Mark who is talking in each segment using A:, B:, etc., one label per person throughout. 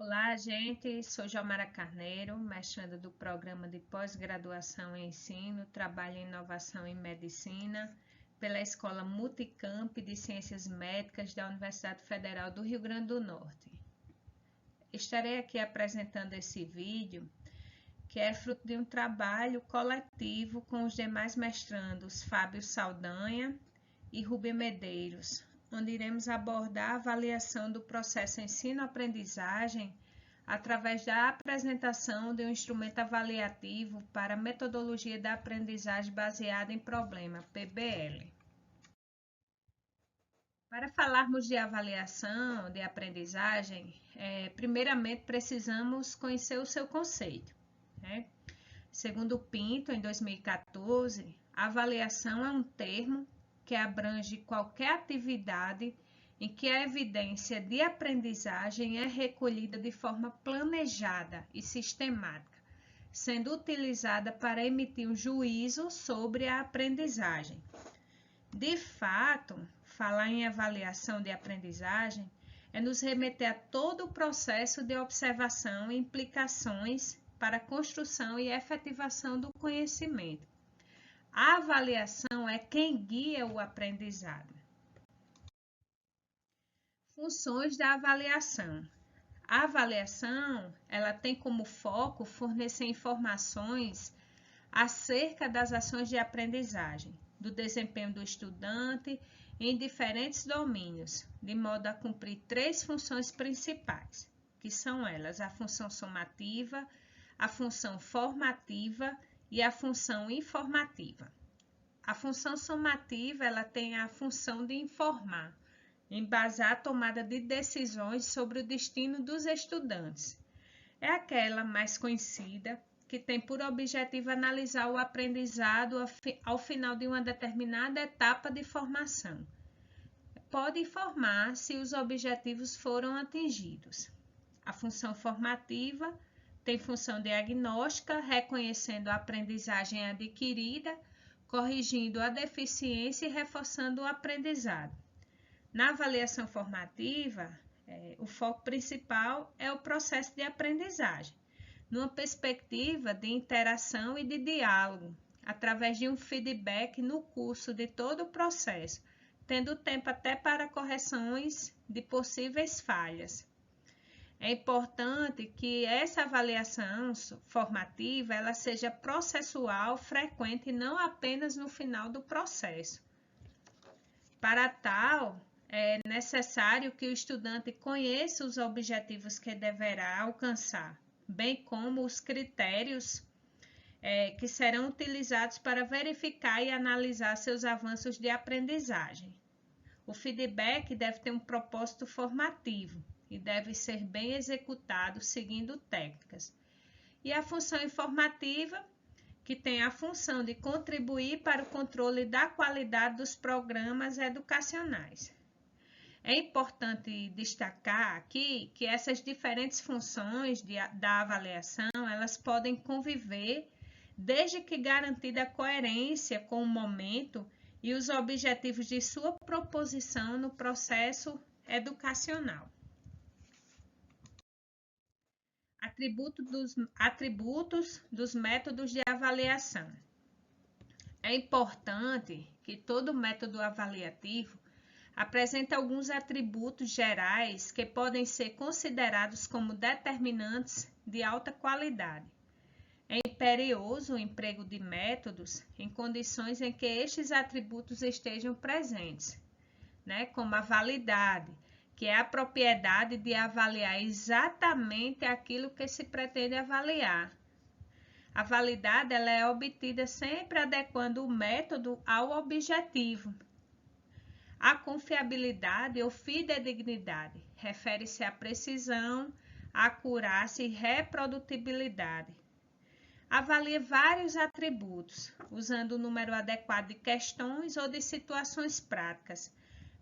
A: Olá, gente. Sou Jomara Carneiro, mestranda do Programa de Pós-Graduação em Ensino, Trabalho e Inovação em Medicina, pela Escola Multicamp de Ciências Médicas da Universidade Federal do Rio Grande do Norte. Estarei aqui apresentando esse vídeo, que é fruto de um trabalho coletivo com os demais mestrandos Fábio Saldanha e Rubem Medeiros, onde iremos abordar a avaliação do processo ensino-aprendizagem através da apresentação de um instrumento avaliativo para a metodologia da aprendizagem baseada em problema, PBL. Para falarmos de avaliação de aprendizagem, primeiramente precisamos conhecer o seu conceito, né? Segundo Pinto, em 2014, a avaliação é um termo que abrange qualquer atividade em que a evidência de aprendizagem é recolhida de forma planejada e sistemática, sendo utilizada para emitir um juízo sobre a aprendizagem. De fato, falar em avaliação de aprendizagem é nos remeter a todo o processo de observação e implicações para a construção e efetivação do conhecimento. A avaliação é quem guia o aprendizado. Funções da avaliação. A avaliação, ela tem como foco fornecer informações acerca das ações de aprendizagem, do desempenho do estudante em diferentes domínios, de modo a cumprir três funções principais, que são elas: a função somativa, a função formativa e a função informativa. A função somativa, ela tem a função de informar, embasar a tomada de decisões sobre o destino dos estudantes. É aquela mais conhecida que tem por objetivo analisar o aprendizado ao final de uma determinada etapa de formação. Pode informar se os objetivos foram atingidos. A função formativa tem função diagnóstica, reconhecendo a aprendizagem adquirida, corrigindo a deficiência e reforçando o aprendizado. Na avaliação formativa, o foco principal é o processo de aprendizagem, numa perspectiva de interação e de diálogo, através de um feedback no curso de todo o processo, tendo tempo até para correções de possíveis falhas. É importante que essa avaliação formativa ela seja processual, frequente e não apenas no final do processo. Para tal, é necessário que o estudante conheça os objetivos que deverá alcançar, bem como os critérios que serão utilizados para verificar e analisar seus avanços de aprendizagem. O feedback deve ter um propósito formativo e deve ser bem executado seguindo técnicas. E a função informativa, que tem a função de contribuir para o controle da qualidade dos programas educacionais. É importante destacar aqui que essas diferentes funções da avaliação, elas podem conviver desde que garantida a coerência com o momento e os objetivos de sua proposição no processo educacional. Atributos dos métodos de avaliação. É importante que todo método avaliativo apresente alguns atributos gerais que podem ser considerados como determinantes de alta qualidade. É imperioso o emprego de métodos em condições em que estes atributos estejam presentes, como a validade, que é a propriedade de avaliar exatamente aquilo que se pretende avaliar. A validade ela é obtida sempre adequando o método ao objetivo. A confiabilidade ou fidedignidade refere-se à precisão, acurácia e reprodutibilidade. Avalie vários atributos, usando o número adequado de questões ou de situações práticas.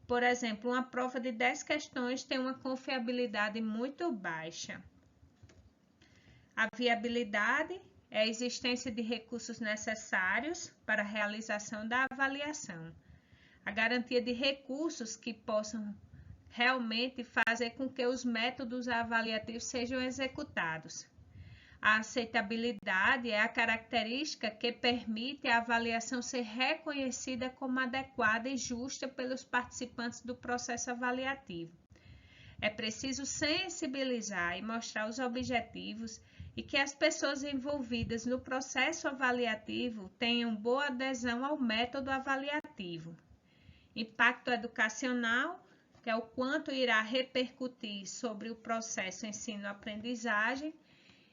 A: Por exemplo, uma prova de 10 questões tem uma confiabilidade muito baixa. A viabilidade é a existência de recursos necessários para a realização da avaliação. A garantia de recursos que possam realmente fazer com que os métodos avaliativos sejam executados. A aceitabilidade é a característica que permite a avaliação ser reconhecida como adequada e justa pelos participantes do processo avaliativo. É preciso sensibilizar e mostrar os objetivos e que as pessoas envolvidas no processo avaliativo tenham boa adesão ao método avaliativo. Impacto educacional, que é o quanto irá repercutir sobre o processo ensino-aprendizagem,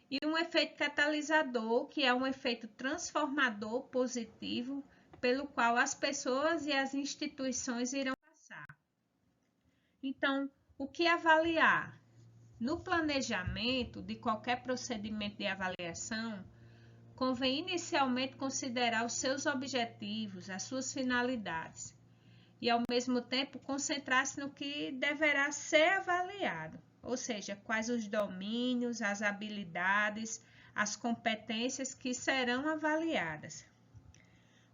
A: e um efeito catalisador, que é um efeito transformador positivo, pelo qual as pessoas e as instituições irão passar. Então, o que avaliar? No planejamento de qualquer procedimento de avaliação, convém inicialmente considerar os seus objetivos, as suas finalidades, e ao mesmo tempo concentrar-se no que deverá ser avaliado, ou seja, quais os domínios, as habilidades, as competências que serão avaliadas.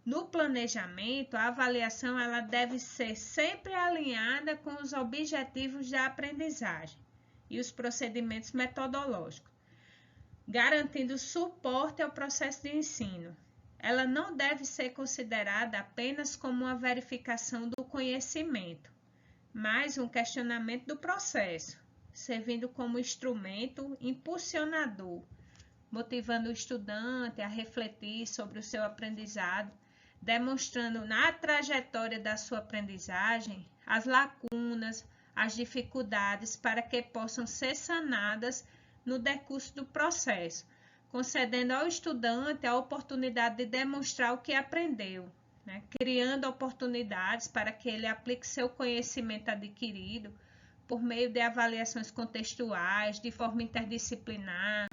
A: No planejamento, a avaliação ela deve ser sempre alinhada com os objetivos da aprendizagem e os procedimentos metodológicos, garantindo suporte ao processo de ensino. Ela não deve ser considerada apenas como uma verificação do conhecimento, mas um questionamento do processo, servindo como instrumento impulsionador, motivando o estudante a refletir sobre o seu aprendizado, demonstrando na trajetória da sua aprendizagem as lacunas, as dificuldades para que possam ser sanadas no decurso do processo, concedendo ao estudante a oportunidade de demonstrar o que aprendeu, né? Criando oportunidades para que ele aplique seu conhecimento adquirido por meio de avaliações contextuais, de forma interdisciplinar,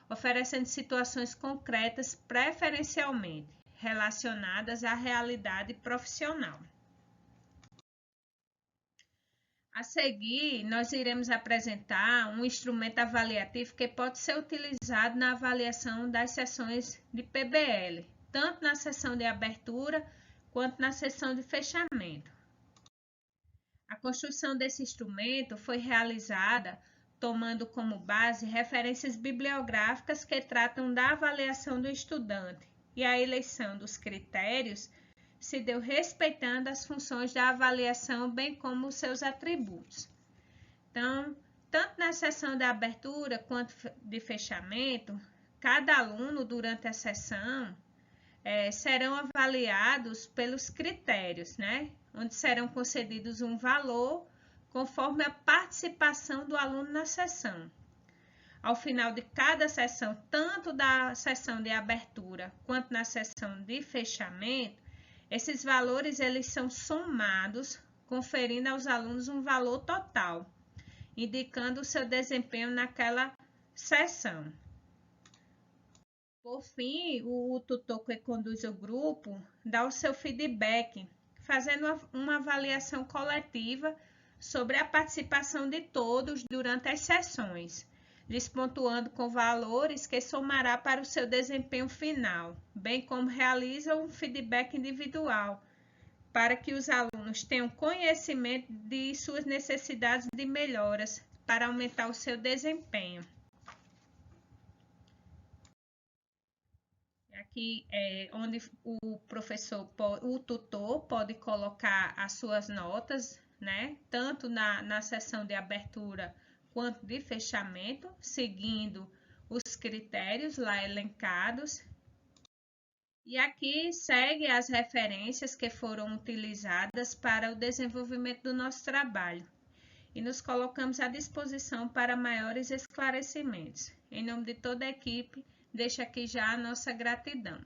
A: oferecendo situações concretas, preferencialmente relacionadas à realidade profissional. A seguir, nós iremos apresentar um instrumento avaliativo que pode ser utilizado na avaliação das sessões de PBL, tanto na sessão de abertura quanto na sessão de fechamento. A construção desse instrumento foi realizada tomando como base referências bibliográficas que tratam da avaliação do estudante, e a eleição dos critérios se deu respeitando as funções da avaliação, bem como seus atributos. Então, tanto na sessão de abertura quanto de fechamento, cada aluno, durante a sessão, serão avaliados pelos critérios, né? Onde serão concedidos um valor conforme a participação do aluno na sessão. Ao final de cada sessão, tanto da sessão de abertura quanto na sessão de fechamento, esses valores eles são somados, conferindo aos alunos um valor total, indicando o seu desempenho naquela sessão. Por fim, o tutor que conduz o grupo dá o seu feedback, fazendo uma avaliação coletiva sobre a participação de todos durante as sessões, lhes pontuando com valores que somará para o seu desempenho final, bem como realiza um feedback individual, para que os alunos tenham conhecimento de suas necessidades de melhoras para aumentar o seu desempenho. Aqui é onde o tutor pode colocar as suas notas, né? Tanto na sessão de abertura quanto de fechamento, seguindo os critérios lá elencados. E aqui segue as referências que foram utilizadas para o desenvolvimento do nosso trabalho. E nos colocamos à disposição para maiores esclarecimentos. Em nome de toda a equipe, deixo aqui já a nossa gratidão.